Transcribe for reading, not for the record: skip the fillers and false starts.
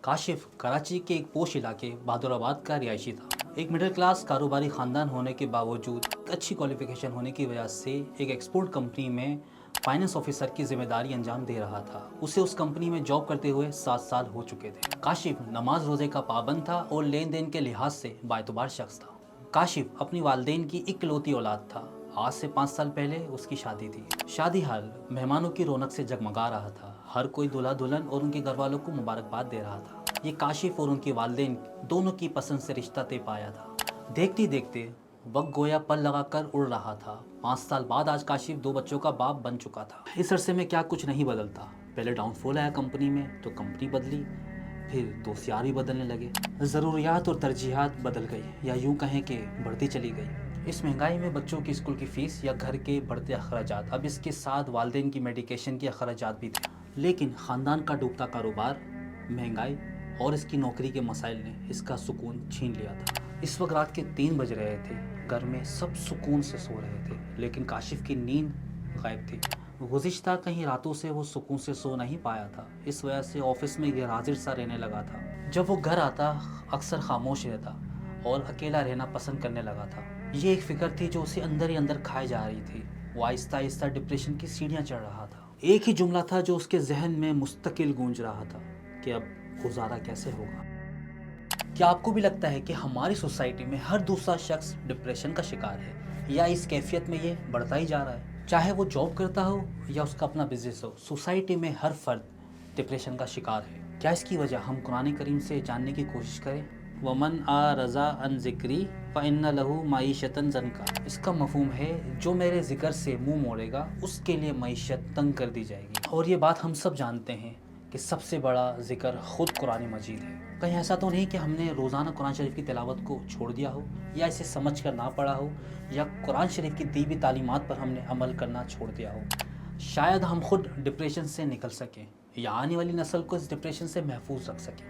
काशिफ कराची के एक पोश इलाके बहादुराबाद का रिहायशी था। एक मिडिल क्लास कारोबारी ख़ानदान होने के बावजूद अच्छी क्वालिफिकेशन होने की वजह से एक एक्सपोर्ट कंपनी में फाइनेंस ऑफिसर की जिम्मेदारी अंजाम दे रहा था। उसे उस कंपनी में जॉब करते हुए 7 साल हो चुके थे। काशिफ नमाज रोज़े का पाबंद था और लेन देन के लिहाज से बाएतबार शख्स था। काशिफ अपनी वालदेन की इकलौती औलाद था। आज से 5 साल पहले उसकी शादी थी। शादी हाल मेहमानों की रौनक से जगमगा रहा था। हर कोई दूल्हा दुल्हन और उनके घर वालों को मुबारकबाद दे रहा था। ये काशिफ और उनकी वालदेन दोनों की पसंद से रिश्ता तय पाया था। देखते देखते वक्त गोया पल लगाकर उड़ रहा था। 5 साल बाद आज काशिफ 2 बच्चों का बाप बन चुका था। इस अरसे में क्या कुछ नहीं बदलता। पहले डाउनफॉल आया कंपनी में तो कंपनी बदली, फिर दोस्त यार भी बदलने लगे, ज़रूरियात और तरजीहात बदल गई या यूँ कहें कि बढ़ती चली गई। इस महंगाई में बच्चों की स्कूल की फ़ीस या घर के बढ़ते अखराजात, अब इसके साथ वालदेन की मेडिकेशन के अखराजात भी थे। लेकिन ख़ानदान का डूबता कारोबार, महंगाई और इसकी नौकरी के मसाइल ने इसका सुकून छीन लिया था। इस वक्त रात के 3 बज रहे थे। घर में सब सुकून से सो रहे थे, लेकिन काशिफ की नींद गायब थी। गुज़िश्ता कहीं रातों से वो सुकून से सो नहीं पाया था। इस वजह से ऑफिस में गैरहाजिर सा रहने लगा था। जब वो घर आता अक्सर खामोश रहता और अकेला रहना पसंद करने लगा था। ये एक फ़िक्र थी जो उसे अंदर ही अंदर खाए जा रही थी। वो आहिस्ता आहिस्ता डिप्रेशन की सीढ़ियाँ चढ़ रहा था। एक ही जुमला था जो उसके जहन में मुस्तकिल गूंज रहा था कि अब गुजारा कैसे होगा। क्या आपको भी लगता है कि हमारी सोसाइटी में हर दूसरा शख्स डिप्रेशन का शिकार है, या इस कैफियत में ये बढ़ता ही जा रहा है? चाहे वो जॉब करता हो या उसका अपना बिजनेस हो, सोसाइटी में हर फर्द डिप्रेशन का शिकार है। क्या इसकी वजह हम कुरान करीम से जानने की कोशिश करें? वमन आ रज़ा अन ज़िक्री फ़इन्ना लहू मईशतन ज़नका। इसका मफ़हूम है जो मेरे ज़िक्र से मुँह मोड़ेगा उसके लिए मईशत तंग कर दी जाएगी। और ये बात हम सब जानते हैं कि सबसे बड़ा ज़िक्र ख़ुद कुरान मजीद है। कहीं ऐसा तो नहीं कि हमने रोज़ाना कुरान शरीफ की तिलावत को छोड़ दिया हो, या इसे समझ कर ना पढ़ा हो, या कुरान शरीफ की दी हुई तालीमात पर हमने अमल करना छोड़ दिया हो। शायद हम खुद डिप्रेशन से निकल सकें या आने वाली नस्ल को इस डिप्रेशन से महफूज रख सकें।